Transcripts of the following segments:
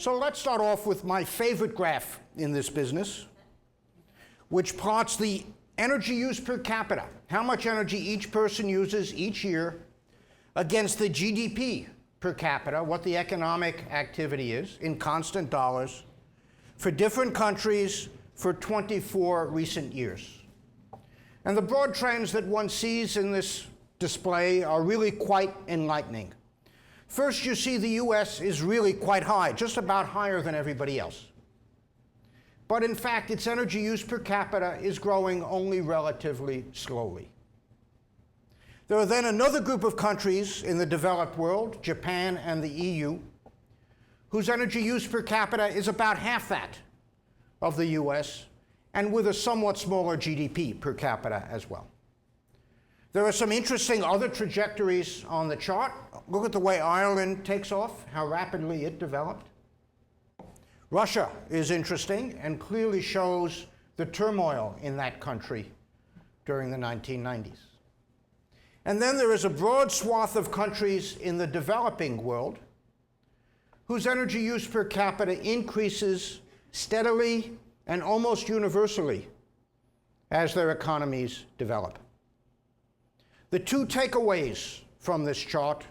So let's start off with my favorite graph in this business, which plots the energy use per capita, how much energy each person uses each year, against the GDP per capita, what the economic activity is in constant dollars, for different countries for 24 recent years. And the broad trends that one sees in this display are really quite enlightening. First, you see the US is really quite high, just about higher than everybody else. But in fact, its energy use per capita is growing only relatively slowly. There are then another group of countries in the developed world, Japan and the EU, whose energy use per capita is about half that of the US, and with a somewhat smaller GDP per capita as well. There are some interesting other trajectories on the chart. Look at the way Ireland takes off, how rapidly it developed. Russia is interesting and clearly shows the turmoil in that country during the 1990s. And then there is a broad swath of countries in the developing world whose energy use per capita increases steadily and almost universally as their economies develop. The two takeaways from this chart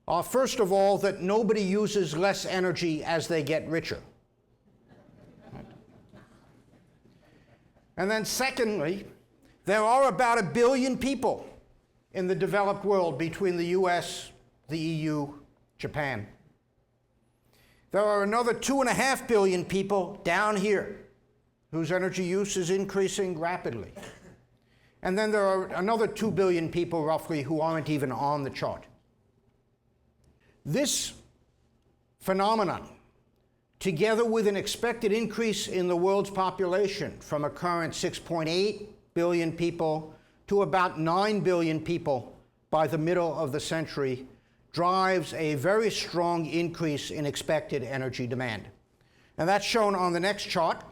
are, first of all, that nobody uses less energy as they get richer. And then secondly, there are about 1 billion people in the developed world between the US, the EU, Japan. There are another 2.5 billion people down here whose energy use is increasing rapidly. And then there are another 2 billion people roughly who aren't even on the chart. This phenomenon, together with an expected increase in the world's population from a current 6.8 billion people to about 9 billion people by the middle of the century, drives a very strong increase in expected energy demand. And that's shown on the next chart,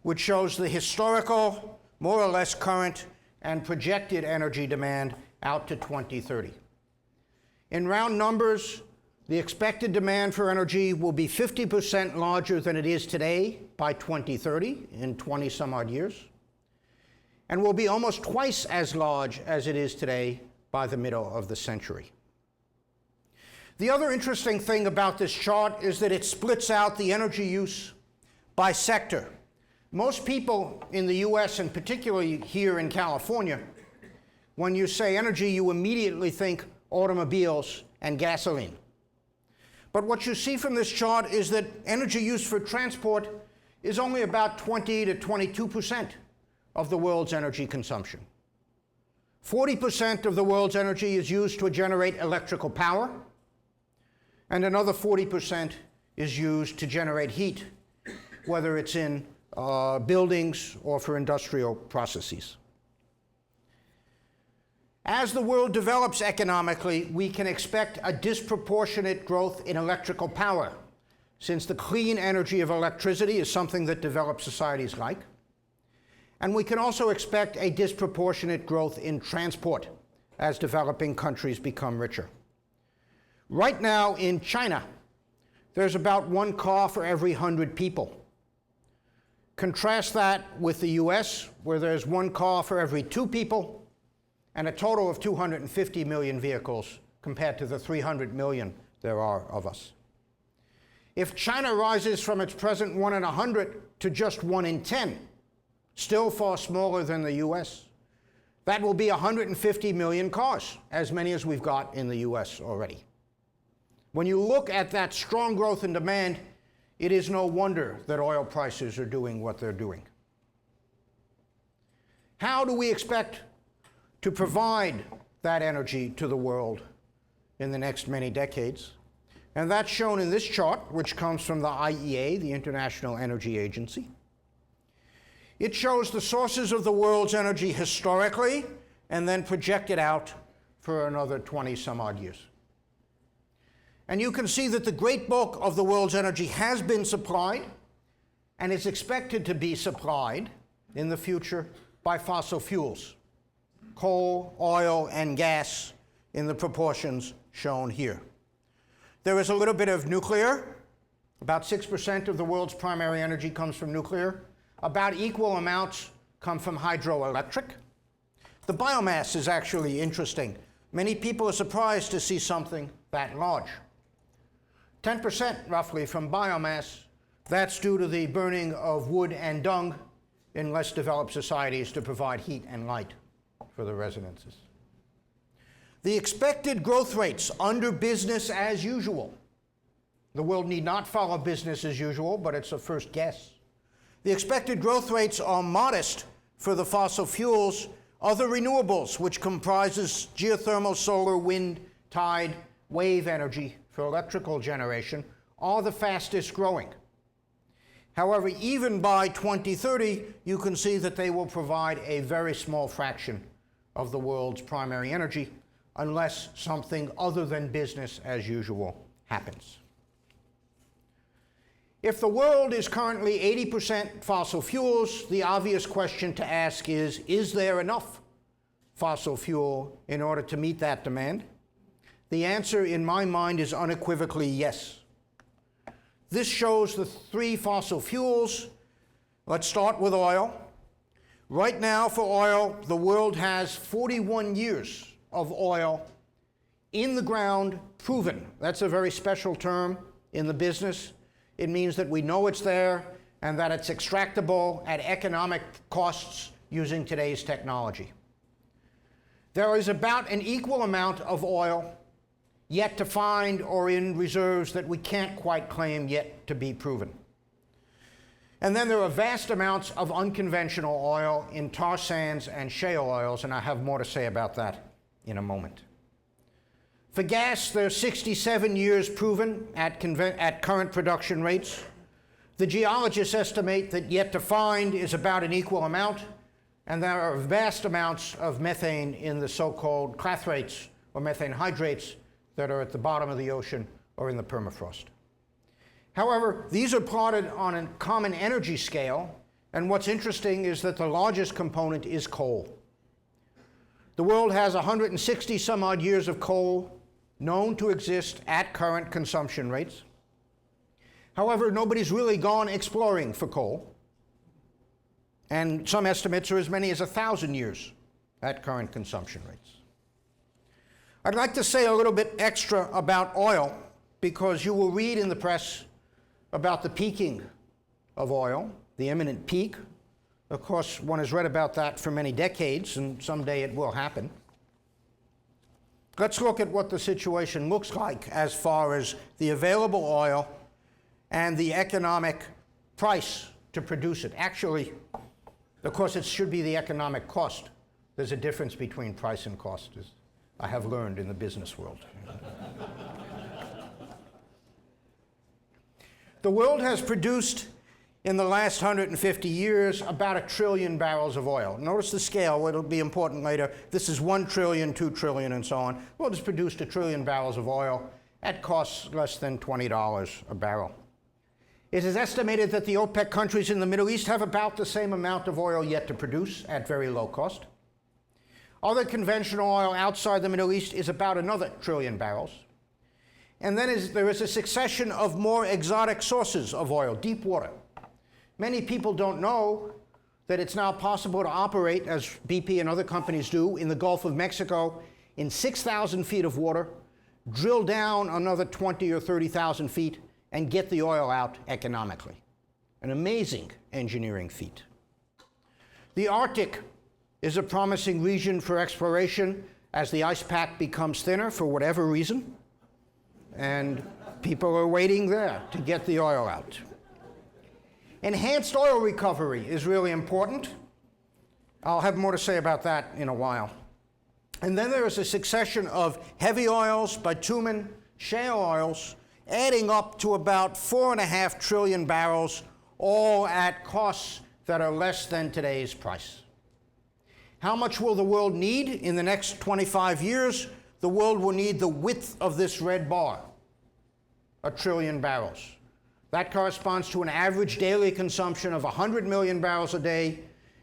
which shows the historical, more or less current, and projected energy demand out to 2030. In round numbers, the expected demand for energy will be 50% larger than it is today by 2030, in 20 some odd years, and will be almost twice as large as it is today by the middle of the century. The other interesting thing about this chart is that it splits out the energy use by sector. Most people in the US, and particularly here in California, when you say energy, you immediately think automobiles and gasoline. But what you see from this chart is that energy use for transport is only about 20 to 22% of the world's energy consumption. 40% of the world's energy is used to generate electrical power, and another 40% is used to generate heat, whether it's in buildings or for industrial processes. As the world develops economically, we can expect a disproportionate growth in electrical power, since the clean energy of electricity is something that developed societies like. And we can also expect a disproportionate growth in transport as developing countries become richer. Right now in China, there's about 1 car for every 100 people. Contrast that with the US, where there's 1 car for every 2 people, and a total of 250 million vehicles compared to the 300 million there are of us. If China rises from its present 1 in 100 to just 1 in 10, still far smaller than the US, that will be 150 million cars, as many as we've got in the US already. When you look at that strong growth in demand, it is no wonder that oil prices are doing what they're doing. How do we expect to provide that energy to the world in the next many decades? And that's shown in this chart, which comes from the IEA, the International Energy Agency. It shows the sources of the world's energy historically, and then projected out for another 20 some odd years. And you can see that the great bulk of the world's energy has been supplied and is expected to be supplied in the future by fossil fuels, coal, oil, and gas in the proportions shown here. There is a little bit of nuclear, About 6% of the world's primary energy comes from nuclear. About equal amounts come from hydroelectric. The biomass is actually interesting. Many people are surprised to see something that large. 10% roughly from biomass. That's due to the burning of wood and dung in less developed societies to provide heat and light for the residences. The expected growth rates under business as usual. The world need not follow business as usual, but it's a first guess. The expected growth rates are modest for the fossil fuels. Other renewables, which comprises geothermal, solar, wind, tide, wave energy for electrical generation, are the fastest growing. However, even by 2030, you can see that they will provide a very small fraction of the world's primary energy unless something other than business as usual happens. If the world is currently 80% fossil fuels, the obvious question to ask is there enough fossil fuel in order to meet that demand? The answer, in my mind, is unequivocally yes. This shows the three fossil fuels. Let's start with oil. Right now, for oil, the world has 41 years of oil in the ground proven. That's a very special term in the business. It means that we know it's there and that it's extractable at economic costs using today's technology. There is about an equal amount of oil yet to find or in reserves that we can't quite claim yet to be proven. And then there are vast amounts of unconventional oil in tar sands and shale oils, and I have more to say about that in a moment. For gas, there's 67 years proven at current production rates. The geologists estimate that yet to find is about an equal amount, and there are vast amounts of methane in the so-called clathrates or methane hydrates that are at the bottom of the ocean or in the permafrost. However, these are plotted on a common energy scale, and what's interesting is that the largest component is coal. The world has 160 some odd years of coal known to exist at current consumption rates. However, nobody's really gone exploring for coal, and some estimates are as many as 1,000 years at current consumption rates. I'd like to say a little bit extra about oil, because you will read in the press about the peaking of oil, the imminent peak. Of course, one has read about that for many decades, and someday it will happen. Let's look at what the situation looks like as far as the available oil and the economic price to produce it. Actually, of course, it should be the economic cost. There's a difference between price and cost, as I have learned in the business world. The world has produced, in the last 150 years, about 1 trillion barrels of oil. Notice the scale. It'll be important later. This is 1 trillion, 2 trillion, and so on. The world has produced 1 trillion barrels of oil at costs less than $20 a barrel. It is estimated that the OPEC countries in the Middle East have about the same amount of oil yet to produce at very low cost. Other conventional oil outside the Middle East is about another 1 trillion barrels. And then there is a succession of more exotic sources of oil, deep water. Many people don't know that it's now possible to operate, as BP and other companies do, in the Gulf of Mexico in 6,000 feet of water, drill down another 20 or 30,000 feet, and get the oil out economically. An amazing engineering feat. The Arctic is a promising region for exploration as the ice pack becomes thinner for whatever reason, and people are waiting there to get the oil out. Enhanced oil recovery is really important. I'll have more to say about that in a while. And then there is a succession of heavy oils, bitumen, shale oils, adding up to about 4.5 trillion barrels, all at costs that are less than today's price. How much will the world need in the next 25 years? The world will need the width of this red bar, 1 trillion barrels. That corresponds to an average daily consumption of 100 million barrels a day,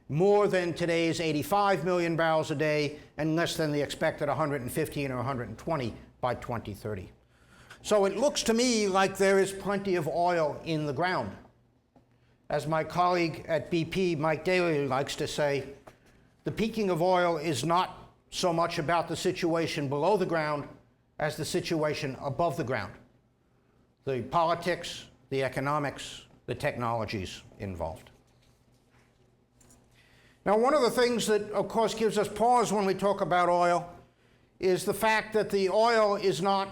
more than today's 85 million barrels a day, and less than the expected 115 or 120 by 2030. So it looks to me like there is plenty of oil in the ground. As my colleague at BP, Mike Daly, likes to say, the peaking of oil is not so much about the situation below the ground as the situation above the ground. The politics, the economics, the technologies involved. Now, one of the things that, of course, gives us pause when we talk about oil is the fact that the oil is not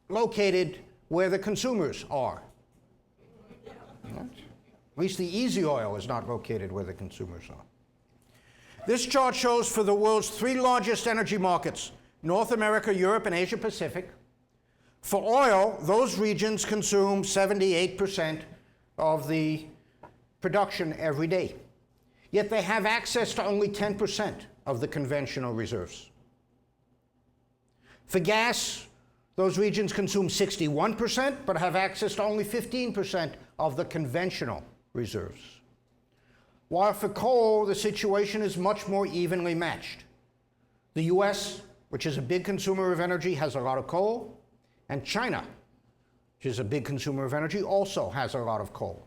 located where the consumers are. At least the easy oil is not located where the consumers are. This chart shows for the world's 3 largest energy markets, North America, Europe, and Asia Pacific. For oil, those regions consume 78% of the production every day. Yet they have access to only 10% of the conventional reserves. For gas, those regions consume 61%, but have access to only 15% of the conventional reserves. While for coal, the situation is much more evenly matched. The US, which is a big consumer of energy, has a lot of coal, and China, which is a big consumer of energy, also has a lot of coal.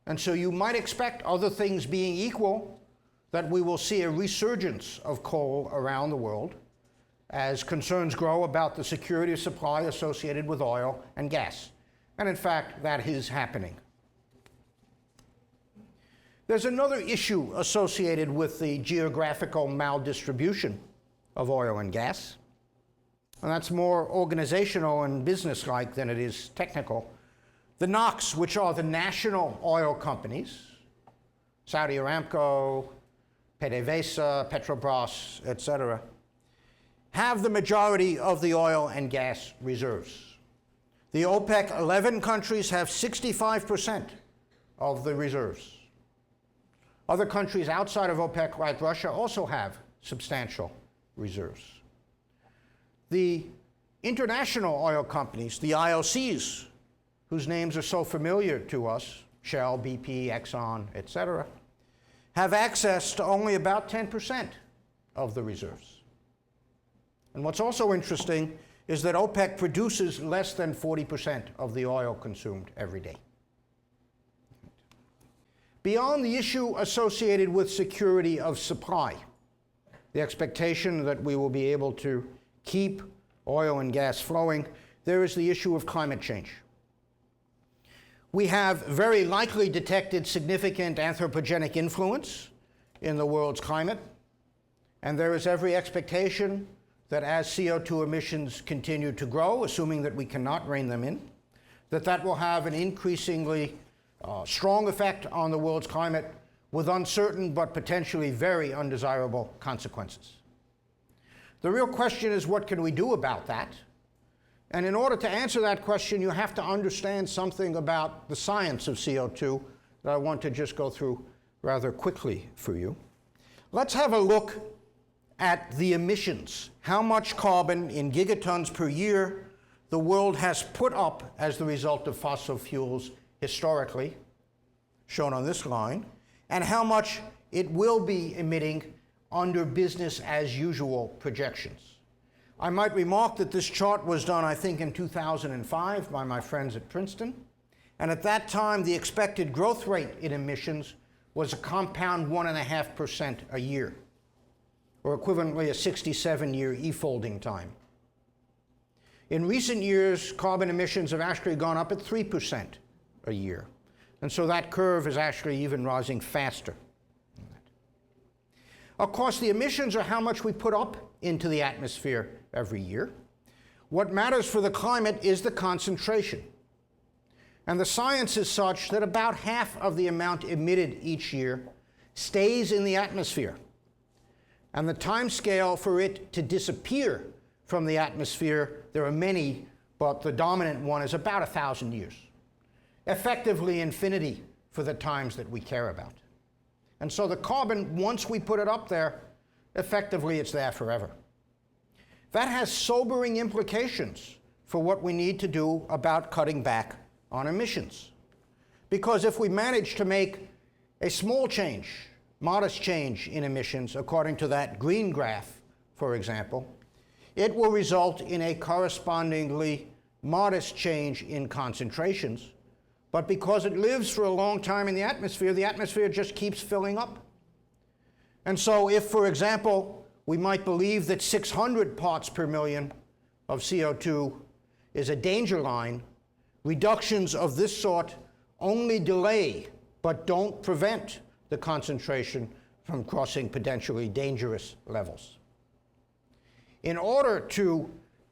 And so you might expect, other things being equal, that we will see a resurgence of coal around the world as concerns grow about the security of supply associated with oil and gas. And in fact, that is happening. There's another issue associated with the geographical maldistribution of oil and gas, and that's more organizational and business-like than it is technical. The NOCs, which are the national oil companies, Saudi Aramco, PDVSA, Petrobras, etc., have the majority of the oil and gas reserves. The OPEC 11 countries have 65% of the reserves. Other countries outside of OPEC, like Russia, also have substantial reserves. The international oil companies, the IOCs, whose names are so familiar to us, Shell, BP, Exxon, etc., have access to only about 10% of the reserves. And what's also interesting is that OPEC produces less than 40% of the oil consumed every day. Beyond the issue associated with security of supply, the expectation that we will be able to keep oil and gas flowing, there is the issue of climate change. We have very likely detected significant anthropogenic influence in the world's climate, and there is every expectation that as CO2 emissions continue to grow, assuming that we cannot rein them in, that will have an increasingly strong effect on the world's climate with uncertain but potentially very undesirable consequences. The real question is, what can we do about that? And in order to answer that question, you have to understand something about the science of CO2 that I want to just go through rather quickly for you. Let's have a look at the emissions, how much carbon in gigatons per year the world has put up as the result of fossil fuels historically, shown on this line, and how much it will be emitting under business as usual projections. I might remark that this chart was done, I think, in 2005 by my friends at Princeton, and at that time the expected growth rate in emissions was a compound 1.5% a year, or equivalently a 67-year e-folding time. In recent years, carbon emissions have actually gone up at 3% a year. And so that curve is actually even rising faster. Of course, the emissions are how much we put up into the atmosphere every year. What matters for the climate is the concentration. And the science is such that about half of the amount emitted each year stays in the atmosphere. And the time scale for it to disappear from the atmosphere, there are many, but the dominant one is about 1,000 years. Effectively infinity for the times that we care about. And so the carbon, once we put it up there, effectively it's there forever. That has sobering implications for what we need to do about cutting back on emissions. Because if we manage to make a small change, modest change in emissions, according to that green graph, for example, it will result in a correspondingly modest change in concentrations, but because it lives for a long time in the atmosphere just keeps filling up. And so if, for example, we might believe that 600 parts per million of CO2 is a danger line, reductions of this sort only delay but don't prevent the concentration from crossing potentially dangerous levels. In order to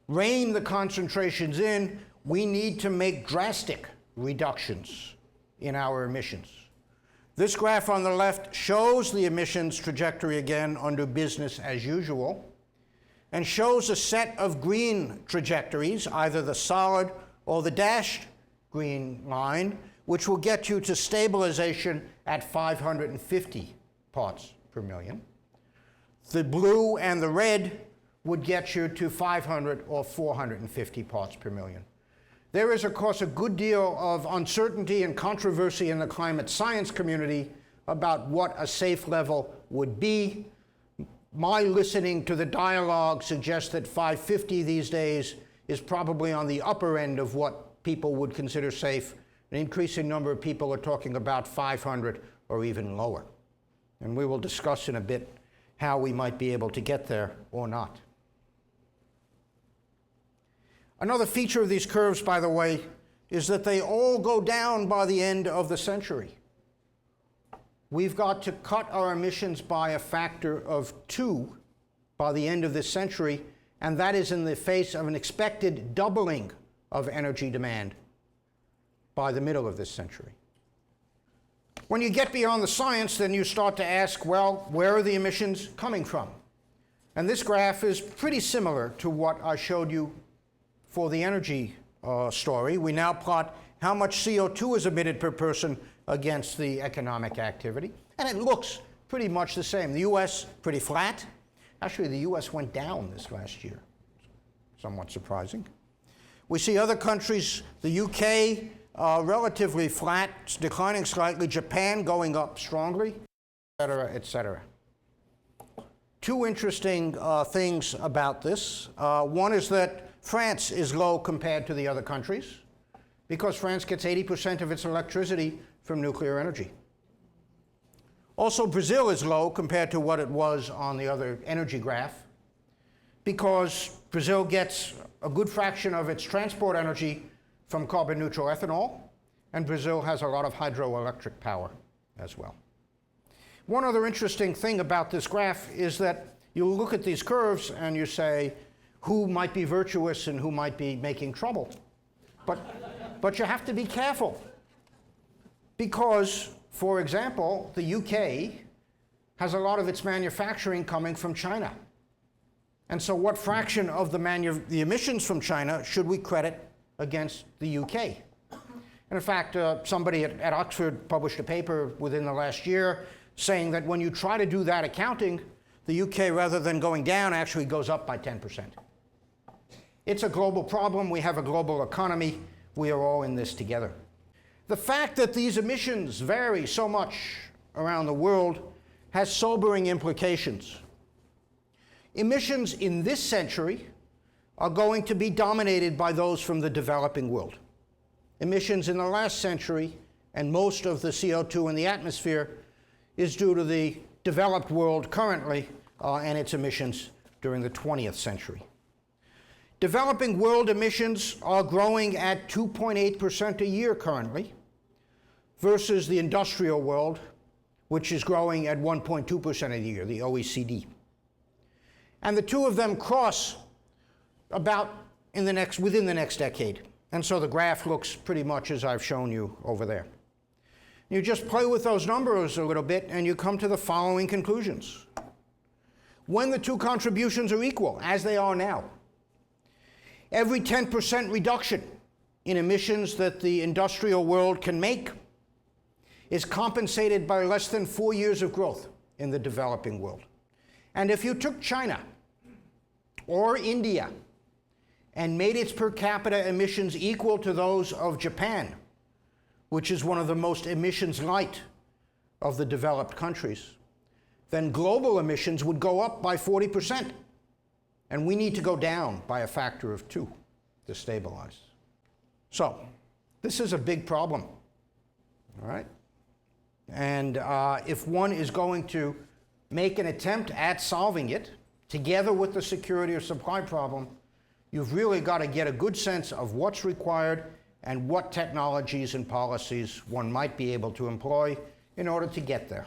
rein the concentrations in, we need to make drastic reductions in our emissions. This graph on the left shows the emissions trajectory again under business as usual, and shows a set of green trajectories, either the solid or the dashed green line, which will get you to stabilization at 550 parts per million. The blue and the red would get you to 500 or 450 parts per million. There is, of course, a good deal of uncertainty and controversy in the climate science community about what a safe level would be. My listening to the dialogue suggests that 550 these days is probably on the upper end of what people would consider safe. An increasing number of people are talking about 500 or even lower. And we will discuss in a bit how we might be able to get there or not. Another feature of these curves, by the way, is that they all go down by the end of the century. We've got to cut our emissions by a factor of 2 by the end of this century, and that is in the face of an expected doubling of energy demand by the middle of this century. When you get beyond the science, then you start to ask, well, where are the emissions coming from? And this graph is pretty similar to what I showed you for the energy story. We now plot how much CO2 is emitted per person against the economic activity, and it looks pretty much the same. The US, pretty flat. Actually, the US went down this last year. Somewhat surprising. We see other countries, the UK, relatively flat, declining slightly, Japan going up strongly, et cetera, et cetera. Two interesting things about this. One is that France is low compared to the other countries because France gets 80% of its electricity from nuclear energy. Also, Brazil is low compared to what it was on the other energy graph because Brazil gets a good fraction of its transport energy from carbon neutral ethanol, and Brazil has a lot of hydroelectric power as well. One other interesting thing about this graph is that you look at these curves and you say, who might be virtuous and who might be making trouble? But you have to be careful because, for example, the UK has a lot of its manufacturing coming from China. And so what fraction of the emissions from China should we credit against the UK? And in fact, somebody at Oxford published a paper within the last year saying that when you try to do that accounting, the UK, rather than going down, actually goes up by 10%. It's a global problem. We have a global economy. We are all in this together. The fact that these emissions vary so much around the world has sobering implications. Emissions in this century are going to be dominated by those from the developing world. Emissions in the last century, and most of the CO2 in the atmosphere, is due to the developed world currently and its emissions during the 20th century. Developing world emissions are growing at 2.8% a year currently, versus the industrial world, which is growing at 1.2% a year, the OECD. And the two of them cross about within the next decade. And so the graph looks pretty much as I've shown you over there. You just play with those numbers a little bit and you come to the following conclusions. When the two contributions are equal, as they are now, every 10% reduction in emissions that the industrial world can make is compensated by less than 4 years of growth in the developing world. And if you took China or India and made its per capita emissions equal to those of Japan, which is one of the most emissions light of the developed countries, then global emissions would go up by 40%. And we need to go down by a factor of 2 to stabilize. So, this is a big problem, all right? And if one is going to make an attempt at solving it, together with the security of supply problem, you've really got to get a good sense of what's required and what technologies and policies one might be able to employ in order to get there.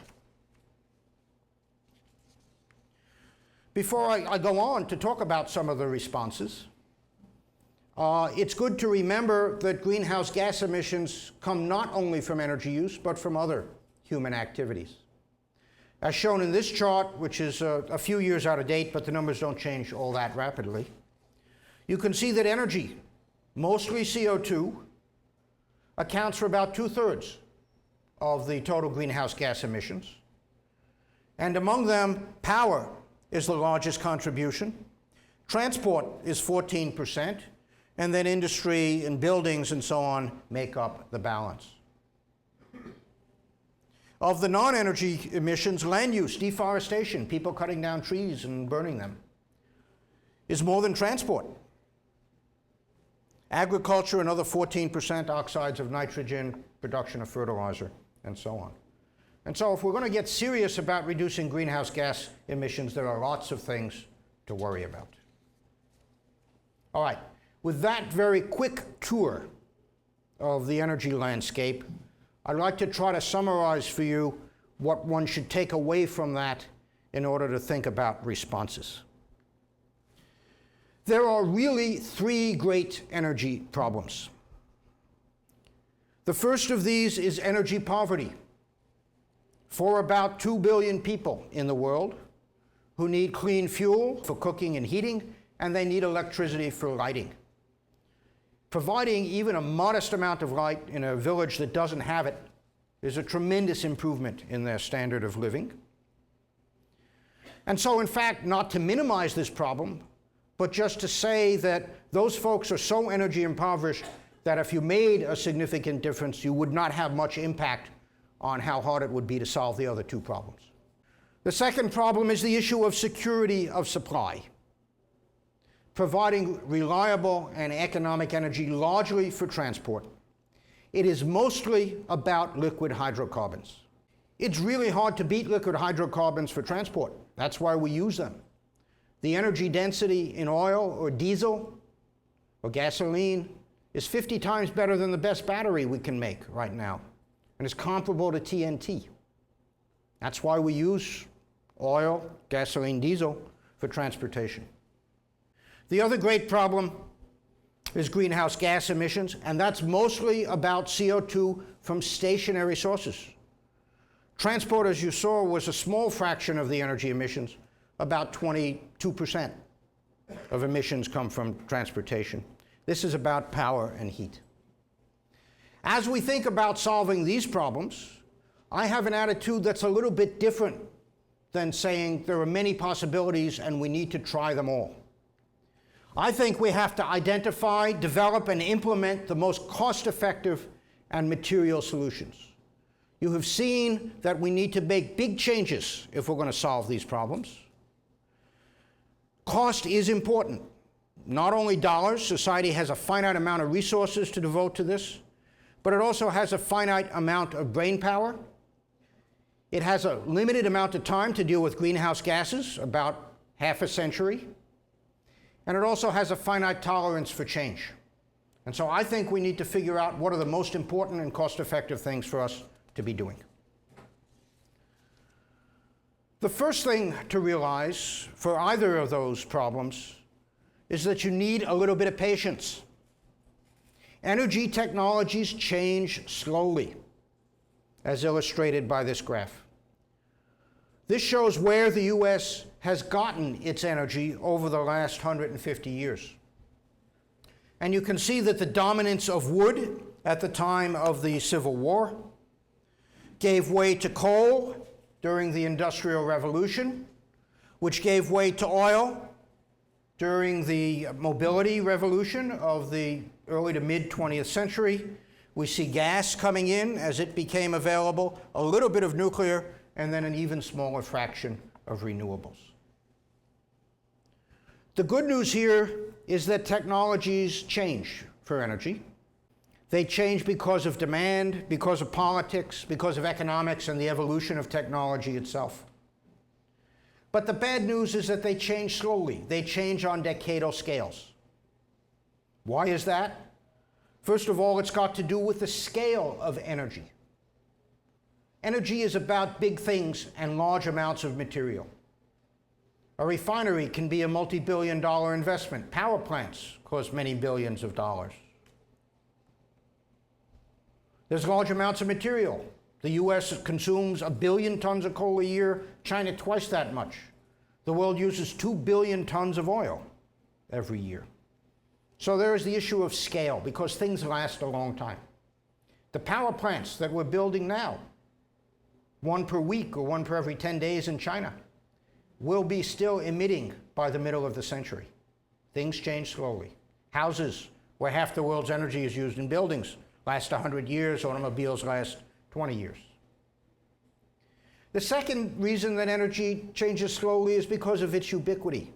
Before I go on to talk about some of the responses, it's good to remember that greenhouse gas emissions come not only from energy use, but from other human activities. As shown in this chart, which is a few years out of date, but the numbers don't change all that rapidly, you can see that energy, mostly CO2, accounts for about 2/3 of the total greenhouse gas emissions. And among them, power is the largest contribution. Transport is 14%, and then industry and buildings and so on make up the balance. Of the non-energy emissions, land use, deforestation, people cutting down trees and burning them, is more than transport. Agriculture, another 14%, oxides of nitrogen, production of fertilizer, and so on. And so if we're going to get serious about reducing greenhouse gas emissions, there are lots of things to worry about. All right, with that very quick tour of the energy landscape, I'd like to try to summarize for you what one should take away from that in order to think about responses. There are really three great energy problems. The first of these is energy poverty. For about 2 billion people in the world who need clean fuel for cooking and heating, and they need electricity for lighting. Providing even a modest amount of light in a village that doesn't have it is a tremendous improvement in their standard of living. And so, in fact, not to minimize this problem, but just to say that those folks are so energy impoverished that if you made a significant difference, you would not have much impact on how hard it would be to solve the other two problems. The second problem is the issue of security of supply. Providing reliable and economic energy largely for transport. It is mostly about liquid hydrocarbons. It's really hard to beat liquid hydrocarbons for transport. That's why we use them. The energy density in oil or diesel or gasoline is 50 times better than the best battery we can make right now, and it's comparable to TNT. That's why we use oil, gasoline, diesel for transportation. The other great problem is greenhouse gas emissions, and that's mostly about CO2 from stationary sources. Transport, as you saw, was a small fraction of the energy emissions. About 22% of emissions come from transportation. This is about power and heat. As we think about solving these problems, I have an attitude that's a little bit different than saying there are many possibilities and we need to try them all. I think we have to identify, develop, and implement the most cost-effective and material solutions. You have seen that we need to make big changes if we're going to solve these problems. Cost is important. Not only dollars, society has a finite amount of resources to devote to this, but it also has a finite amount of brain power. It has a limited amount of time to deal with greenhouse gases, about half a century. And it also has a finite tolerance for change. And so I think we need to figure out what are the most important and cost-effective things for us to be doing. The first thing to realize for either of those problems is that you need a little bit of patience. Energy technologies change slowly, as illustrated by this graph. This shows where the US has gotten its energy over the last 150 years. And you can see that the dominance of wood at the time of the Civil War gave way to coal during the Industrial Revolution, which gave way to oil during the mobility revolution of the early to mid 20th century. We see gas coming in as it became available, a little bit of nuclear, and then an even smaller fraction of renewables. The good news here is that technologies change for energy. They change because of demand, because of politics, because of economics, and the evolution of technology itself. But the bad news is that they change slowly. They change on decadal scales. Why is that? First of all, it's got to do with the scale of energy. Energy is about big things and large amounts of material. A refinery can be a multi-billion-dollar investment. Power plants cost many billions of dollars. There's large amounts of material. The US consumes 1 billion tons of coal a year, China twice that much. The world uses 2 billion tons of oil every year. So there is the issue of scale, because things last a long time. The power plants that we're building now, one per week or one per every 10 days in China, will be still emitting by the middle of the century. Things change slowly. Houses, where half the world's energy is used in buildings, last 100 years. Automobiles last 20 years. The second reason that energy changes slowly is because of its ubiquity.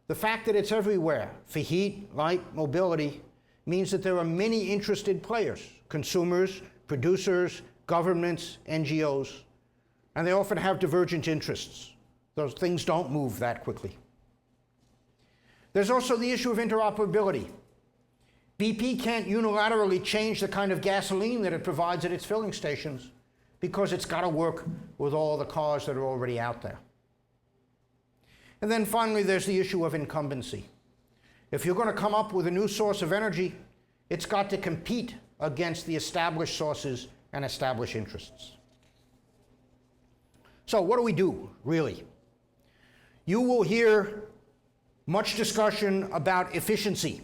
The fact that it's everywhere for heat, light, mobility means that there are many interested players: consumers, producers, governments, NGOs, and they often have divergent interests. Those things don't move that quickly. There's also the issue of interoperability. BP can't unilaterally change the kind of gasoline that it provides at its filling stations because it's got to work with all the cars that are already out there. And then finally, there's the issue of incumbency. If you're going to come up with a new source of energy, it's got to compete against the established sources and established interests. So what do we do, really? You will hear much discussion about efficiency,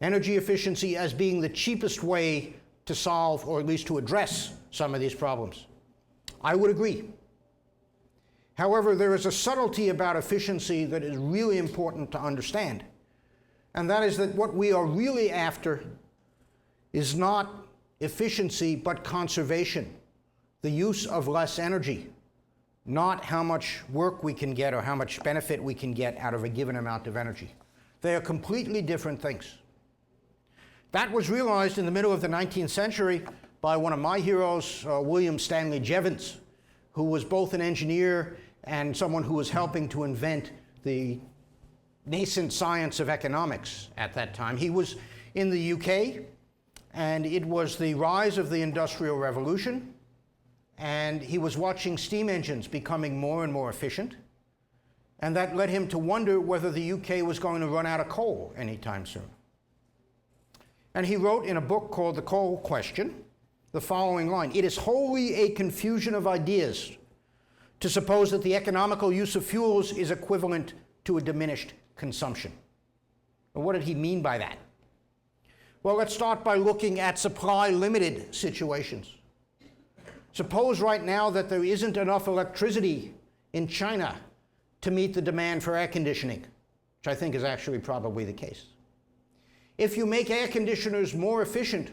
energy efficiency as being the cheapest way to solve, or at least to address, some of these problems. I would agree. However, there is a subtlety about efficiency that is really important to understand, and that is that what we are really after is not efficiency, but conservation, the use of less energy, not how much work we can get or how much benefit we can get out of a given amount of energy. They are completely different things. That was realized in the middle of the 19th century by one of my heroes, William Stanley Jevons, who was both an engineer and someone who was helping to invent the nascent science of economics at that time. He was in the UK, and it was the rise of the Industrial Revolution, and he was watching steam engines becoming more and more efficient, and that led him to wonder whether the UK was going to run out of coal anytime soon. And he wrote in a book called The Coal Question the following line: "It is wholly a confusion of ideas to suppose that the economical use of fuels is equivalent to a diminished consumption." And what did he mean by that? Well, let's start by looking at supply-limited situations. Suppose right now that there isn't enough electricity in China to meet the demand for air conditioning, which I think is actually probably the case. If you make air conditioners more efficient,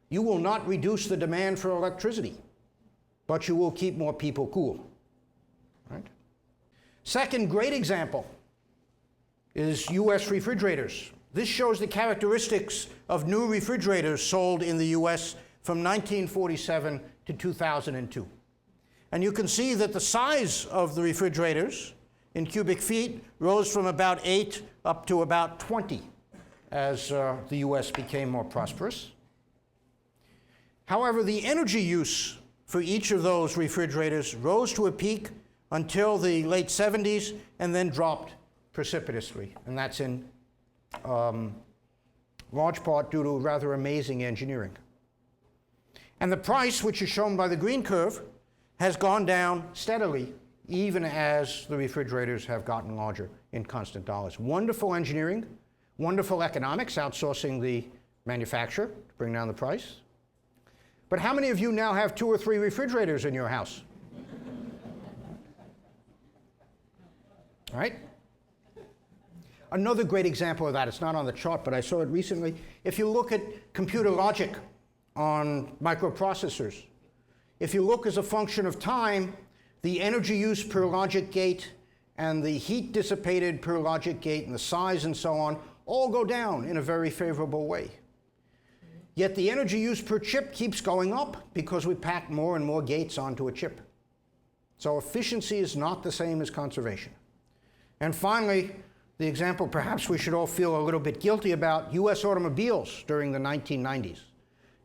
you will not reduce the demand for electricity, but you will keep more people cool. Right? Second great example is US refrigerators. This shows the characteristics of new refrigerators sold in the US from 1947 to 2002. And you can see that the size of the refrigerators in cubic feet rose from about 8 up to about 20 as the US became more prosperous. However, the energy use for each of those refrigerators rose to a peak until the late 70s and then dropped precipitously. And that's in large part due to rather amazing engineering. And the price, which is shown by the green curve, has gone down steadily, even as the refrigerators have gotten larger in constant dollars. Wonderful engineering, wonderful economics, outsourcing the manufacturer to bring down the price. But how many of you now have 2 or 3 refrigerators in your house? All right? Another great example of that, it's not on the chart, but I saw it recently. If you look at computer logic on microprocessors, if you look as a function of time, the energy use per logic gate and the heat dissipated per logic gate and the size and so on all go down in a very favorable way. Yet the energy use per chip keeps going up because we pack more and more gates onto a chip. So efficiency is not the same as conservation. And finally, the example perhaps we should all feel a little bit guilty about, US automobiles during the 1990s.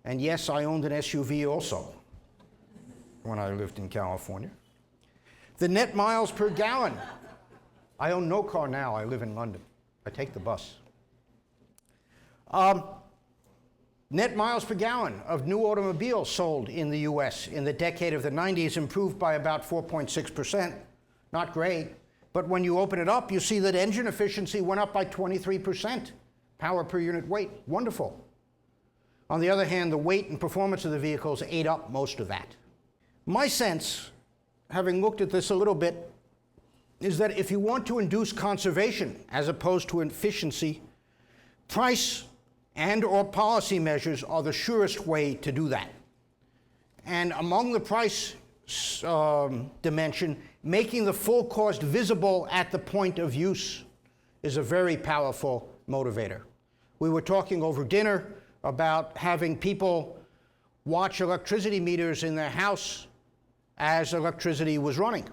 And yes, I owned an SUV also when I lived in California. The net miles per gallon. I own no car now, I live in London. I take the bus. Net miles per gallon of new automobiles sold in the US in the decade of the 90s improved by about 4.6%. Not great, but when you open it up, you see that engine efficiency went up by 23%. Power per unit weight, wonderful. On the other hand, the weight and performance of the vehicles ate up most of that. My sense, having looked at this a little bit, is that if you want to induce conservation as opposed to efficiency, price and/or policy measures are the surest way to do that. And among the price dimension, making the full cost visible at the point of use is a very powerful motivator. We were talking over dinner about having people watch electricity meters in their house as electricity was running.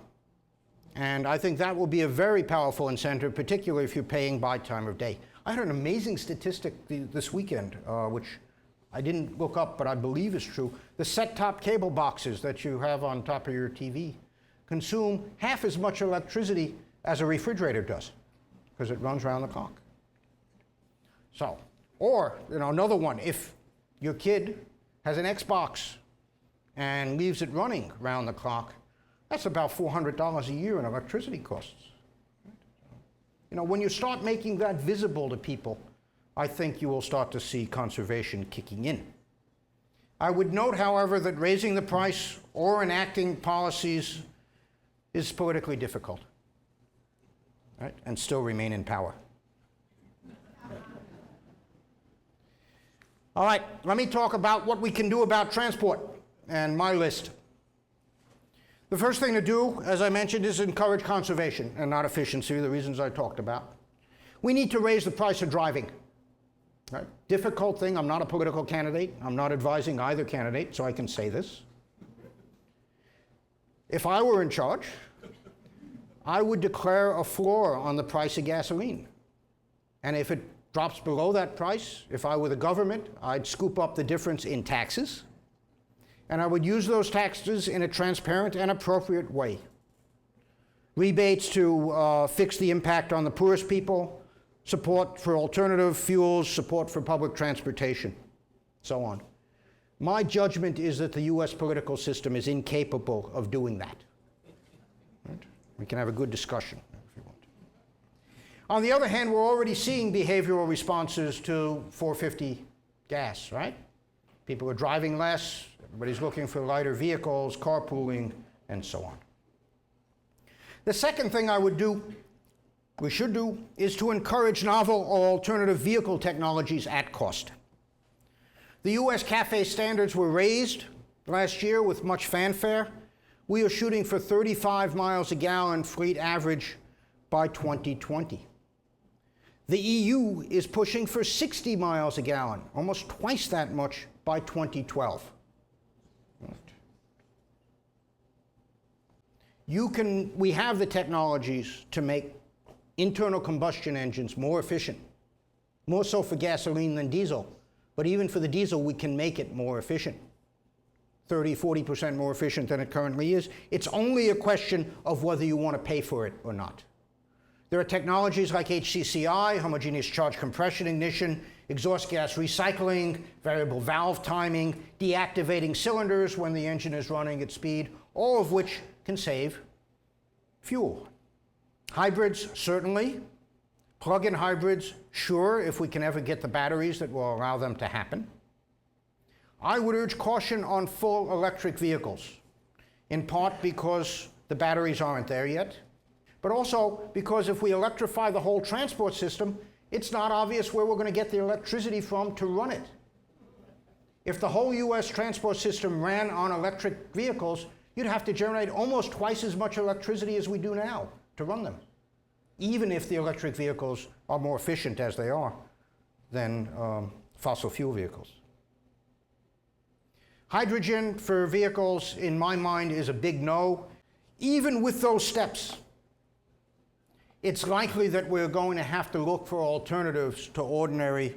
And I think that will be a very powerful incentive, particularly if you're paying by time of day. I heard an amazing statistic this weekend, which I didn't look up, but I believe is true. The set-top cable boxes that you have on top of your TV consume half as much electricity as a refrigerator does, because it runs around the clock. So, or another one, if your kid has an Xbox and leaves it running around the clock, that's about $400 a year in electricity costs. When you start making that visible to people, I think you will start to see conservation kicking in. I would note, however, that raising the price or enacting policies is politically difficult, right? And still remain in power. All right, let me talk about what we can do about transport and my list. The first thing to do, as I mentioned, is encourage conservation and not efficiency, the reasons I talked about. We need to raise the price of driving. Right? Difficult thing. I'm not a political candidate. I'm not advising either candidate, so I can say this. If I were in charge, I would declare a floor on the price of gasoline. And if it drops below that price, if I were the government, I'd scoop up the difference in taxes. And I would use those taxes in a transparent and appropriate way. Rebates to fix the impact on the poorest people, support for alternative fuels, support for public transportation, so on. My judgment is that the US political system is incapable of doing that. Right? We can have a good discussion if you want. On the other hand, we're already seeing behavioral responses to 450 gas, right? People are driving less, everybody's looking for lighter vehicles, carpooling, and so on. The second thing we should do, is to encourage novel or alternative vehicle technologies at cost. The US CAFE standards were raised last year with much fanfare. We are shooting for 35 miles a gallon fleet average by 2020. The EU is pushing for 60 miles a gallon, almost twice that much by 2012. We have the technologies to make internal combustion engines more efficient, more so for gasoline than diesel. But even for the diesel, we can make it more efficient, 30, 40% more efficient than it currently is. It's only a question of whether you want to pay for it or not. There are technologies like HCCI, homogeneous charge compression ignition, exhaust gas recycling, variable valve timing, deactivating cylinders when the engine is running at speed, all of which can save fuel. Hybrids, certainly. Plug-in hybrids, sure, if we can ever get the batteries that will allow them to happen. I would urge caution on full electric vehicles, in part because the batteries aren't there yet, but also because if we electrify the whole transport system, it's not obvious where we're going to get the electricity from to run it. If the whole US transport system ran on electric vehicles, you'd have to generate almost twice as much electricity as we do now to run them, even if the electric vehicles are more efficient as they are than fossil fuel vehicles. Hydrogen for vehicles, in my mind, is a big no. Even with those steps, it's likely that we're going to have to look for alternatives to ordinary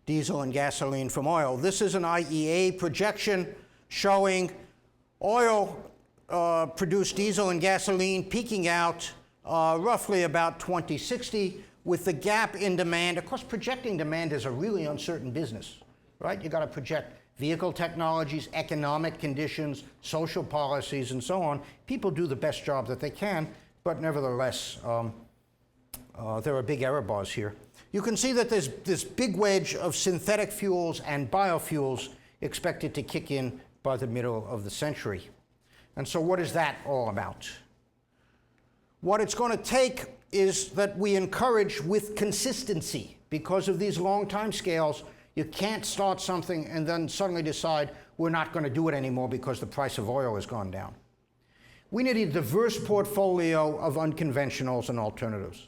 diesel and gasoline from oil. This is an IEA projection showing oil produced diesel and gasoline peaking out roughly about 2060, with the gap in demand. Of course, projecting demand is a really uncertain business, right? You got to project vehicle technologies, economic conditions, social policies, and so on. People do the best job that they can, but nevertheless, there are big error bars here. You can see that there's this big wedge of synthetic fuels and biofuels expected to kick in by the middle of the century. And so what is that all about? What it's going to take is that we encourage with consistency. Because of these long time scales, you can't start something and then suddenly decide we're not going to do it anymore because the price of oil has gone down. We need a diverse portfolio of unconventionals and alternatives.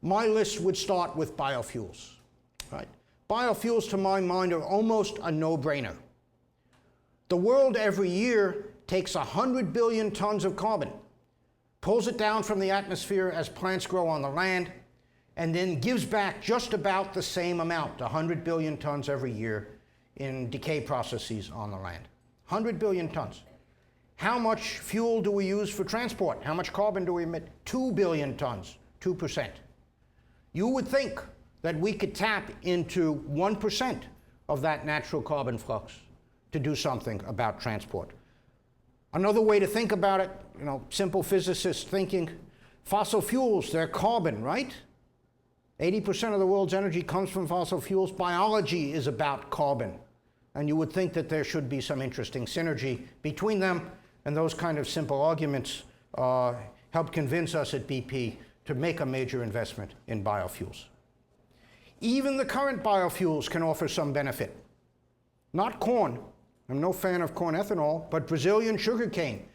My list would start with biofuels. Right? Biofuels, to my mind, are almost a no-brainer. The world every year takes 100 billion tons of carbon, pulls it down from the atmosphere as plants grow on the land, and then gives back just about the same amount, 100 billion tons every year, in decay processes on the land. 100 billion tons. How much fuel do we use for transport? How much carbon do we emit? 2 billion tons, 2%. You would think that we could tap into 1% of that natural carbon flux to do something about transport. Another way to think about it, simple physicist thinking, fossil fuels, they're carbon, right? 80% of the world's energy comes from fossil fuels. Biology is about carbon. And you would think that there should be some interesting synergy between them, and those kind of simple arguments helped convince us at BP to make a major investment in biofuels. Even the current biofuels can offer some benefit. Not corn. I'm no fan of corn ethanol, but Brazilian sugarcane.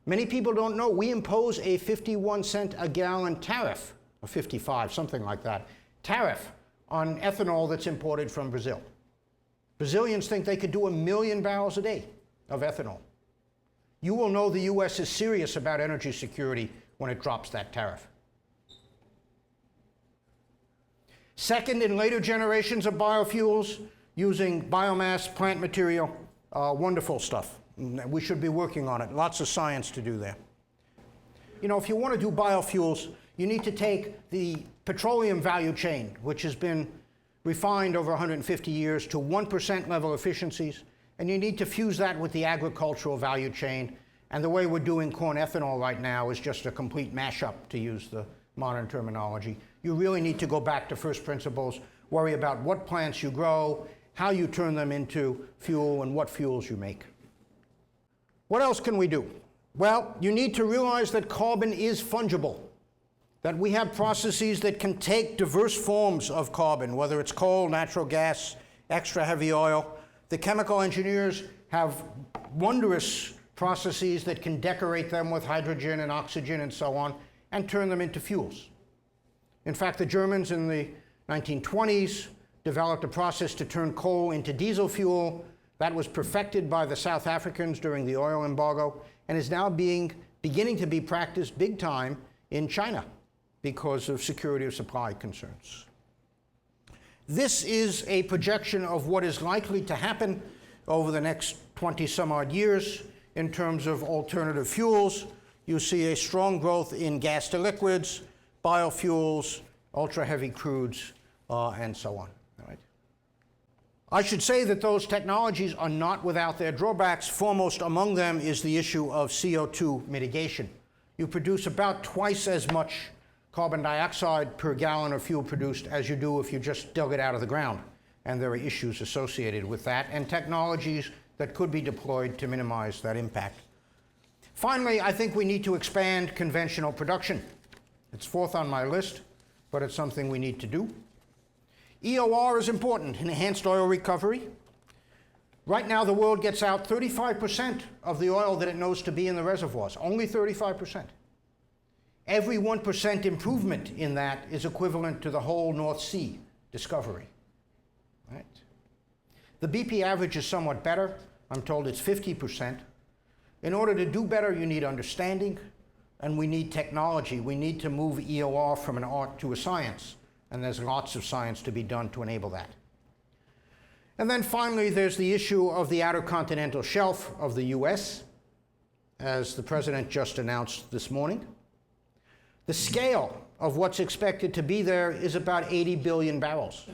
Many people don't know we impose a 51 cent a gallon tariff, or 55, something like that, tariff on ethanol that's imported from Brazil. Brazilians think they could do 1 million barrels a day of ethanol. You will know the US is serious about energy security when it drops that tariff. Second, in later generations of biofuels, using biomass, plant material, wonderful stuff. We should be working on it. Lots of science to do there. If you want to do biofuels, you need to take the petroleum value chain, which has been refined over 150 years to 1% level efficiencies, and you need to fuse that with the agricultural value chain. And the way we're doing corn ethanol right now is just a complete mashup, to use the modern terminology. You really need to go back to first principles, worry about what plants you grow, how you turn them into fuel, and what fuels you make. What else can we do? Well, you need to realize that carbon is fungible, that we have processes that can take diverse forms of carbon, whether it's coal, natural gas, extra heavy oil. The chemical engineers have wondrous processes that can decorate them with hydrogen and oxygen and so on, and turn them into fuels. In fact, the Germans in the 1920s developed a process to turn coal into diesel fuel. That was perfected by the South Africans during the oil embargo, and is now beginning to be practiced big time in China because of security of supply concerns. This is a projection of what is likely to happen over the next 20 some odd years in terms of alternative fuels. You see a strong growth in gas to liquids, biofuels, ultra-heavy crudes, and so on. All right. I should say that those technologies are not without their drawbacks. Foremost among them is the issue of CO2 mitigation. You produce about twice as much carbon dioxide per gallon of fuel produced as you do if you just dug it out of the ground. And there are issues associated with that, and technologies that could be deployed to minimize that impact. Finally, I think we need to expand conventional production. It's fourth on my list, but it's something we need to do. EOR is important, enhanced oil recovery. Right now, the world gets out 35% of the oil that it knows to be in the reservoirs, only 35%. Every 1% improvement in that is equivalent to the whole North Sea discovery. Right? The BP average is somewhat better, I'm told it's 50%. In order to do better, you need understanding, and we need technology. We need to move EOR from an art to a science, and there's lots of science to be done to enable that. And then finally, there's the issue of the outer continental shelf of the US, as the president just announced this morning. The scale of what's expected to be there is about 80 billion barrels,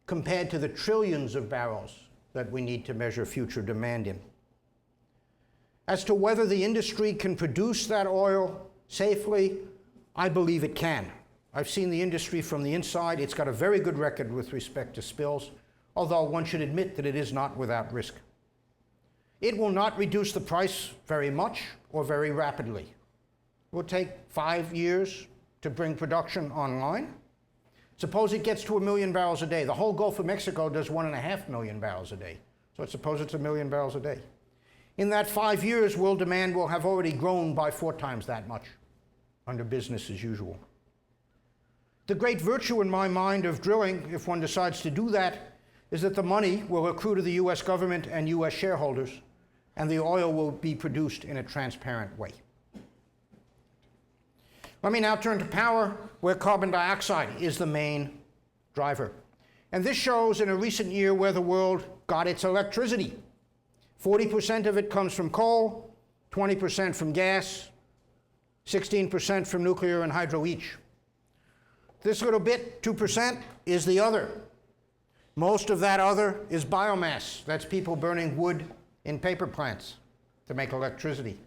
compared to the trillions of barrels that we need to measure future demand in. As to whether the industry can produce that oil safely, I believe it can. I've seen the industry from the inside. It's got a very good record with respect to spills, although one should admit that it is not without risk. It will not reduce the price very much or very rapidly. It will take 5 years to bring production online. Suppose it gets to 1 million barrels a day. The whole Gulf of Mexico does 1.5 million barrels a day. So suppose it's 1 million barrels a day. In that 5 years, world demand will have already grown by 4 times that much under business as usual. The great virtue in my mind of drilling, if one decides to do that, is that the money will accrue to the US government and US shareholders, and the oil will be produced in a transparent way. Let me now turn to power, where carbon dioxide is the main driver. And this shows in a recent year where the world got its electricity. 40% of it comes from coal, 20% from gas, 16% from nuclear and hydro each. This little bit, 2%, is the other. Most of that other is biomass. That's people burning wood in paper plants to make electricity.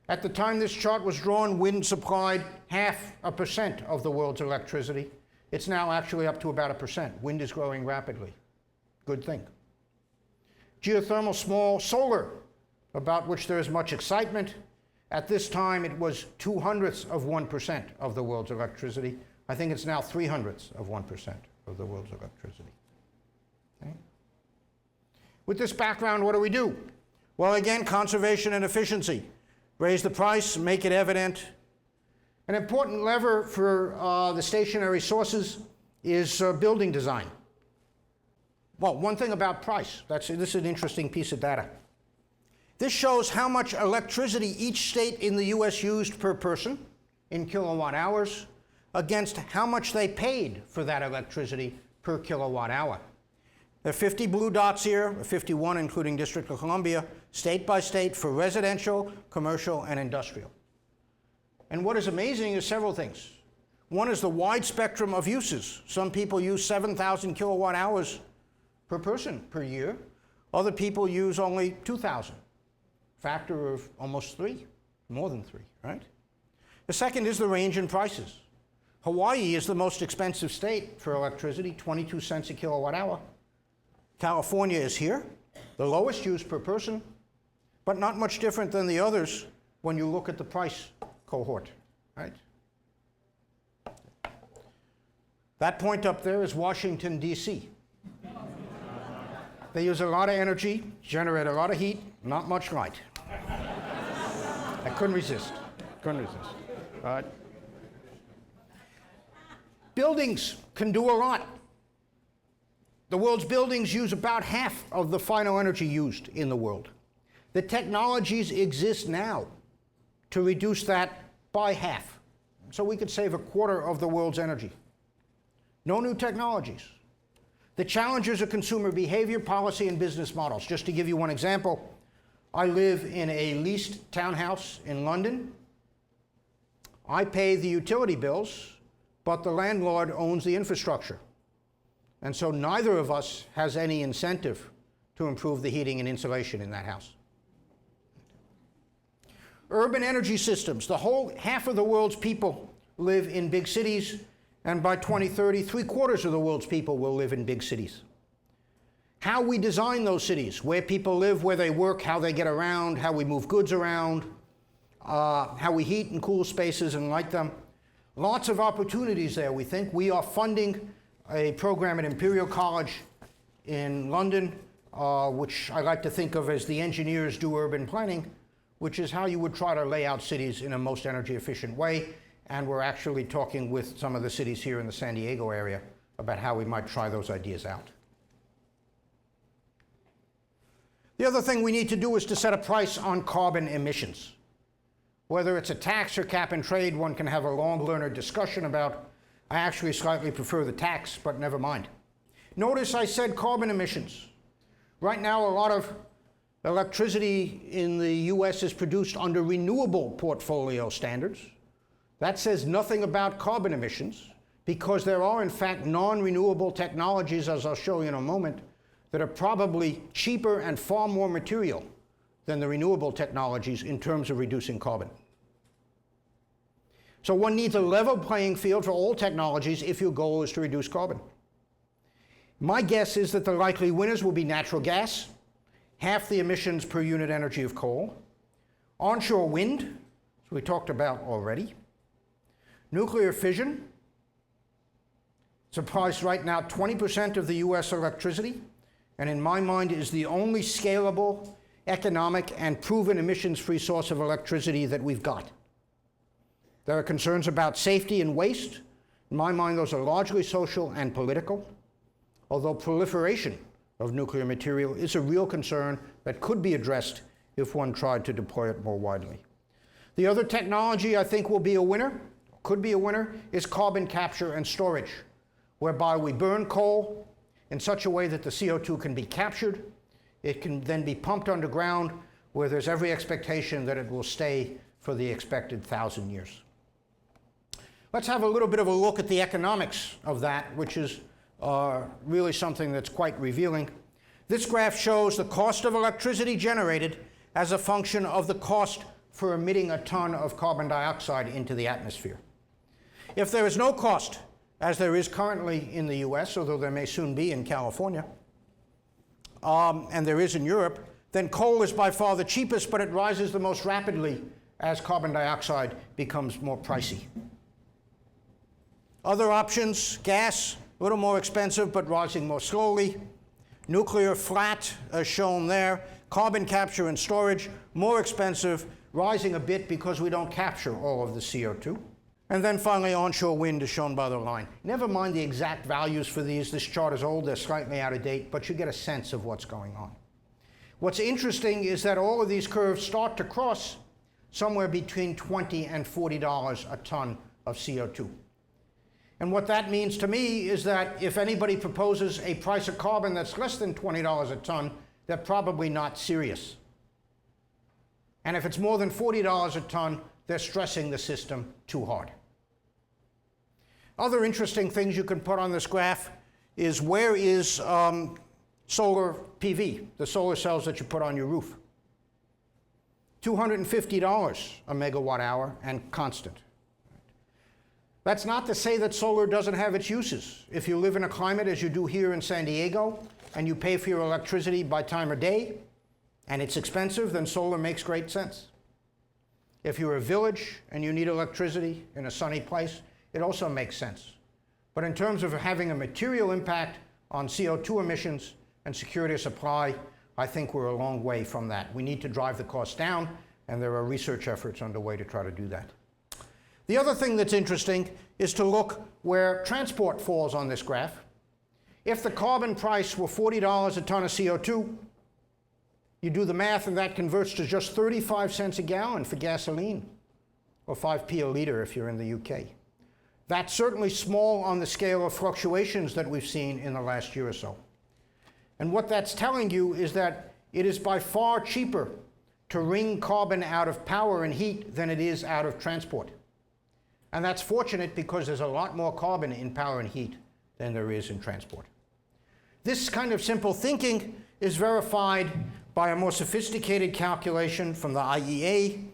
At the time this chart was drawn, wind supplied 0.5% of the world's electricity. It's now actually up to about 1%. Wind is growing rapidly. Good thing. Geothermal small solar, about which there is much excitement. At this time, it was 0.02% of the world's electricity. I think it's now 0.03% of the world's electricity. Okay. With this background, what do we do? Well, again, conservation and efficiency. Raise the price, make it evident. An important lever for the stationary sources is building design. Well, one thing about price, this is an interesting piece of data. This shows how much electricity each state in the US used per person in kilowatt hours against how much they paid for that electricity per kilowatt hour. There are 50 blue dots here, 51 including District of Columbia, state by state for residential, commercial, and industrial. And what is amazing is several things. One is the wide spectrum of uses. Some people use 7,000 kilowatt hours per person per year. Other people use only 2,000. Factor of almost 3, more than 3, right? The second is the range in prices. Hawaii is the most expensive state for electricity, 22 cents a kilowatt hour. California is here, the lowest use per person, but not much different than the others when you look at the price cohort, right? That point up there is Washington, D.C. They use a lot of energy, generate a lot of heat, not much light. I couldn't resist. Right? Buildings can do a lot. The world's buildings use about half of the final energy used in the world. The technologies exist now to reduce that by half. So we could save 1/4 of the world's energy. No new technologies. The challenges are consumer behavior, policy, and business models. Just to give you one example, I live in a leased townhouse in London. I pay the utility bills, but the landlord owns the infrastructure. And so neither of us has any incentive to improve the heating and insulation in that house. Urban energy systems. The whole half of the world's people live in big cities, and by 2030, 3/4 of the world's people will live in big cities. How we design those cities, where people live, where they work, how they get around, how we move goods around, how we heat and cool spaces and light them. Lots of opportunities there, we think. We are funding a program at Imperial College in London, which I like to think of as the engineers do urban planning, which is how you would try to lay out cities in a most energy efficient way. And we're actually talking with some of the cities here in the San Diego area about how we might try those ideas out. The other thing we need to do is to set a price on carbon emissions. Whether it's a tax or cap and trade, one can have a long learned discussion about. I actually slightly prefer the tax, but never mind. Notice I said carbon emissions. Right now, a lot of electricity in the US is produced under renewable portfolio standards. That says nothing about carbon emissions, because there are, in fact, non-renewable technologies, as I'll show you in a moment, that are probably cheaper and far more material than the renewable technologies in terms of reducing carbon. So one needs a level playing field for all technologies if your goal is to reduce carbon. My guess is that the likely winners will be natural gas, half the emissions per unit energy of coal, onshore wind, as we talked about already, nuclear fission. It's priced right now 20% of the US electricity, and in my mind is the only scalable, economic, and proven emissions-free source of electricity that we've got. There are concerns about safety and waste. In my mind, those are largely social and political, although proliferation of nuclear material is a real concern that could be addressed if one tried to deploy it more widely. The other technology I think will be a winner, could be a winner, is carbon capture and storage, whereby we burn coal in such a way that the CO2 can be captured. It can then be pumped underground, where there's every expectation that it will stay for the expected 1,000 years. Let's have a little bit of a look at the economics of that, which is really something that's quite revealing. This graph shows the cost of electricity generated as a function of the cost for emitting a ton of carbon dioxide into the atmosphere. If there is no cost, as there is currently in the US, although there may soon be in California, and there is in Europe, then coal is by far the cheapest, but it rises the most rapidly as carbon dioxide becomes more pricey. Other options, gas, a little more expensive, but rising more slowly. Nuclear, flat, as shown there. Carbon capture and storage, more expensive, rising a bit because we don't capture all of the CO2. And then finally, onshore wind is shown by the line. Never mind the exact values for these. This chart is old, they're slightly out of date, but you get a sense of what's going on. What's interesting is that all of these curves start to cross somewhere between $20 and $40 a ton of CO2. And what that means to me is that if anybody proposes a price of carbon that's less than $20 a ton, they're probably not serious. And if it's more than $40 a ton, they're stressing the system too hard. Other interesting things you can put on this graph is where is solar PV, the solar cells that you put on your roof. $250 a megawatt hour and constant. That's not to say that solar doesn't have its uses. If you live in a climate, as you do here in San Diego, and you pay for your electricity by time of day, and it's expensive, then solar makes great sense. If you're a village and you need electricity in a sunny place, it also makes sense. But in terms of having a material impact on CO2 emissions and security of supply, I think we're a long way from that. We need to drive the cost down, and there are research efforts underway to try to do that. The other thing that's interesting is to look where transport falls on this graph. If the carbon price were $40 a ton of CO2, you do the math and that converts to just 35 cents a gallon for gasoline, or 5p a liter if you're in the UK. That's certainly small on the scale of fluctuations that we've seen in the last year or so. And what that's telling you is that it is by far cheaper to wring carbon out of power and heat than it is out of transport. And that's fortunate because there's a lot more carbon in power and heat than there is in transport. This kind of simple thinking is verified by a more sophisticated calculation from the IEA.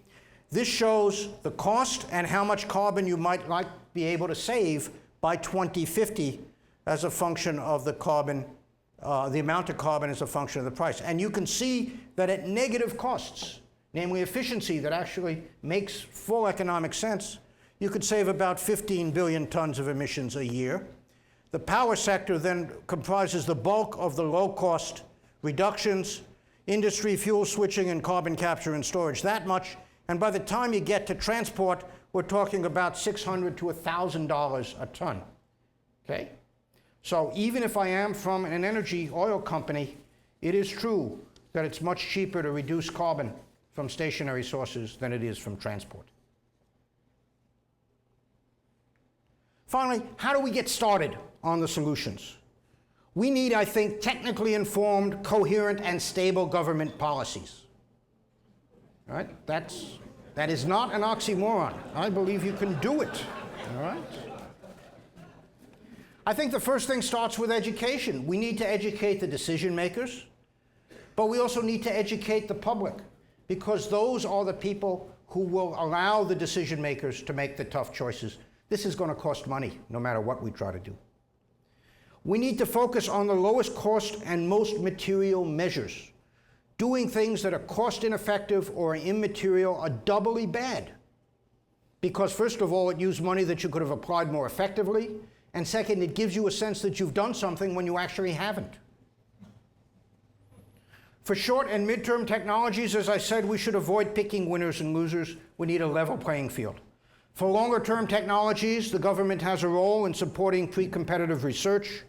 This shows the cost and how much carbon you might be able to save by 2050 as a function of the carbon, the amount of carbon as a function of the price. And you can see that at negative costs, namely efficiency that actually makes full economic sense, you could save about 15 billion tons of emissions a year. The power sector then comprises the bulk of the low-cost reductions, industry, fuel switching, and carbon capture and storage, that much. And by the time you get to transport, we're talking about $600 to $1,000 a ton. Okay? So even if I am from an energy oil company, it is true that it's much cheaper to reduce carbon from stationary sources than it is from transport. Finally, how do we get started on the solutions? We need, I think, technically informed, coherent, and stable government policies. All right? That is not an oxymoron. I believe you can do it. All right? I think the first thing starts with education. We need to educate the decision makers, but we also need to educate the public, because those are the people who will allow the decision makers to make the tough choices. This is going to cost money, no matter what we try to do. We need to focus on the lowest cost and most material measures. Doing things that are cost ineffective or immaterial are doubly bad, because first of all, it used money that you could have applied more effectively, and second, it gives you a sense that you've done something when you actually haven't. For short and midterm technologies, as I said, we should avoid picking winners and losers. We need a level playing field. For longer term technologies, the government has a role in supporting pre-competitive research.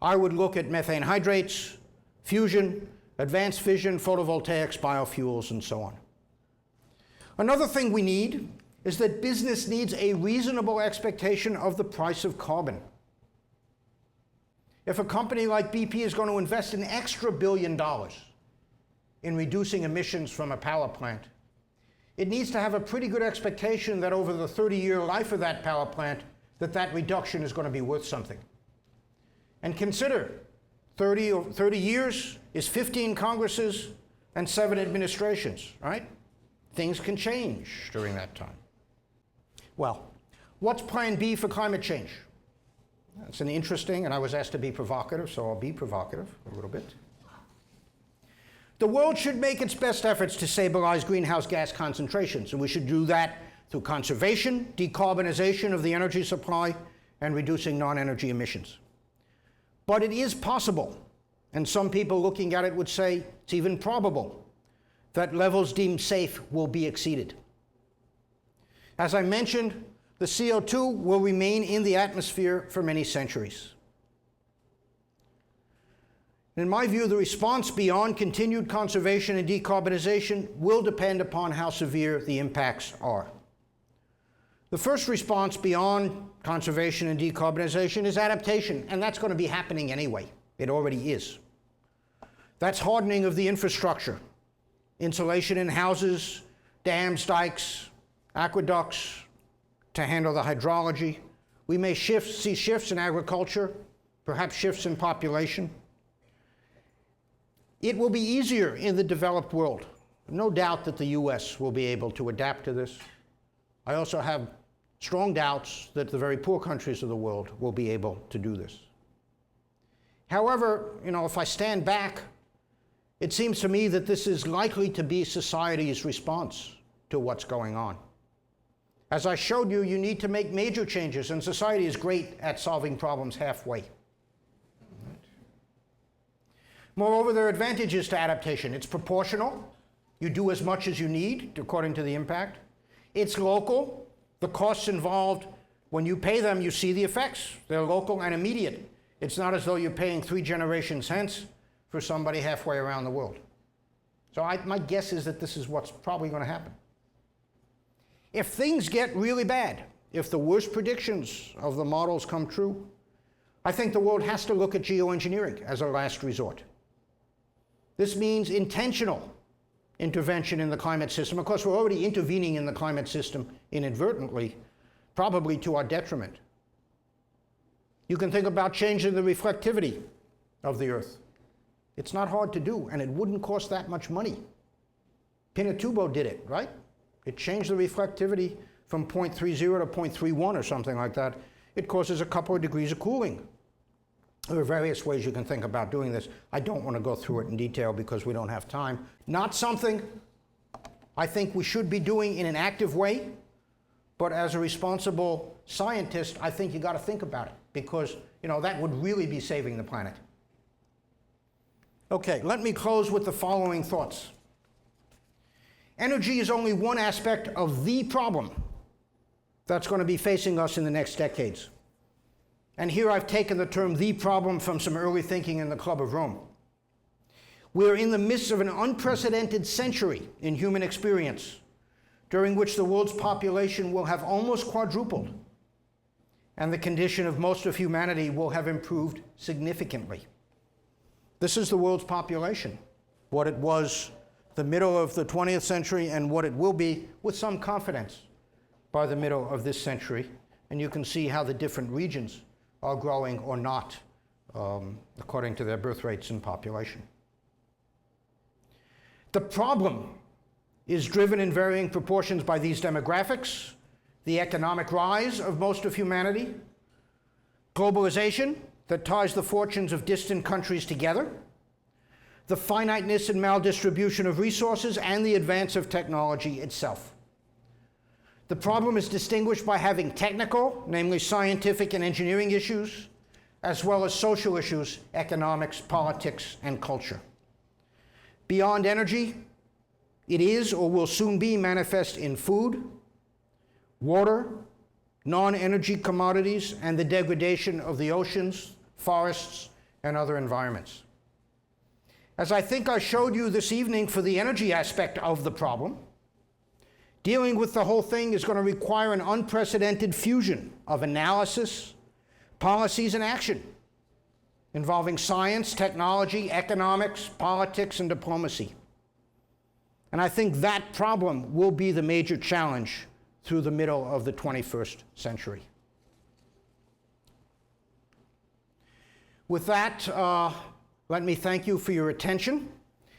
I would look at methane hydrates, fusion, advanced fission, photovoltaics, biofuels, and so on. Another thing we need is that business needs a reasonable expectation of the price of carbon. If a company like BP is going to invest an extra $1 billion in reducing emissions from a power plant, it needs to have a pretty good expectation that over the 30-year life of that power plant, that reduction is going to be worth something. And consider, 30 years is 15 Congresses and 7 administrations, right? Things can change during that time. Well, what's Plan B for climate change? That's an interesting, and I was asked to be provocative, so I'll be provocative a little bit. The world should make its best efforts to stabilize greenhouse gas concentrations, and we should do that through conservation, decarbonization of the energy supply, and reducing non-energy emissions. But it is possible, and some people looking at it would say it's even probable, that levels deemed safe will be exceeded. As I mentioned, the CO2 will remain in the atmosphere for many centuries. In my view, the response beyond continued conservation and decarbonization will depend upon how severe the impacts are. The first response beyond conservation and decarbonization is adaptation, and that's going to be happening anyway. It already is. That's hardening of the infrastructure, insulation in houses, dams, dikes, aqueducts to handle the hydrology. We may see shifts in agriculture, perhaps shifts in population. It will be easier in the developed world. No doubt that the US will be able to adapt to this. I also have strong doubts that the very poor countries of the world will be able to do this. However, if I stand back, it seems to me that this is likely to be society's response to what's going on. As I showed you, you need to make major changes, and society is great at solving problems halfway. Moreover, there are advantages to adaptation. It's proportional. You do as much as you need according to the impact. It's local. The costs involved, when you pay them, you see the effects. They're local and immediate. It's not as though you're paying 3 generations hence for somebody halfway around the world. So my guess is that this is what's probably going to happen. If things get really bad, if the worst predictions of the models come true, I think the world has to look at geoengineering as a last resort. This means intentional intervention in the climate system. Of course, we're already intervening in the climate system inadvertently, probably to our detriment. You can think about changing the reflectivity of the Earth. It's not hard to do, and it wouldn't cost that much money. Pinatubo did it, right? It changed the reflectivity from 0.30 to 0.31 or something like that. It causes a couple of degrees of cooling. There are various ways you can think about doing this. I don't want to go through it in detail because we don't have time. Not something I think we should be doing in an active way, but as a responsible scientist, I think you got to think about it because, that would really be saving the planet. Okay, let me close with the following thoughts. Energy is only one aspect of the problem that's going to be facing us in the next decades. And here I've taken the term "the problem" from some early thinking in the Club of Rome. We're in the midst of an unprecedented century in human experience, during which the world's population will have almost quadrupled, and the condition of most of humanity will have improved significantly. This is the world's population, what it was the middle of the 20th century and what it will be with some confidence by the middle of this century. And you can see how the different regions are growing or not according to their birth rates and population. The problem is driven in varying proportions by these demographics, the economic rise of most of humanity, globalization that ties the fortunes of distant countries together, the finiteness and maldistribution of resources, and the advance of technology itself. The problem is distinguished by having technical, namely scientific and engineering issues, as well as social issues, economics, politics, and culture. Beyond energy, it is or will soon be manifest in food, water, non-energy commodities, and the degradation of the oceans, forests, and other environments. As I think I showed you this evening for the energy aspect of the problem, dealing with the whole thing is going to require an unprecedented fusion of analysis, policies, and action involving science, technology, economics, politics, and diplomacy. And I think that problem will be the major challenge through the middle of the 21st century. With that, let me thank you for your attention.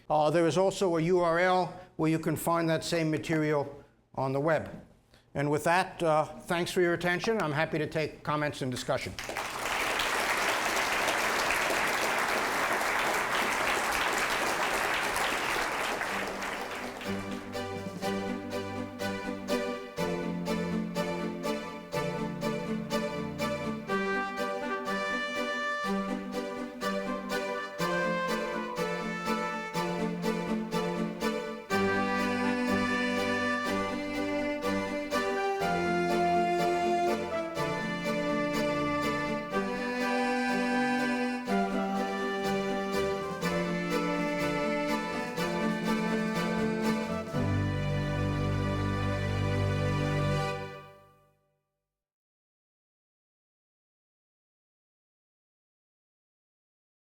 There is also a URL where you can find that same material on the web. And with that, thanks for your attention. I'm happy to take comments and discussion.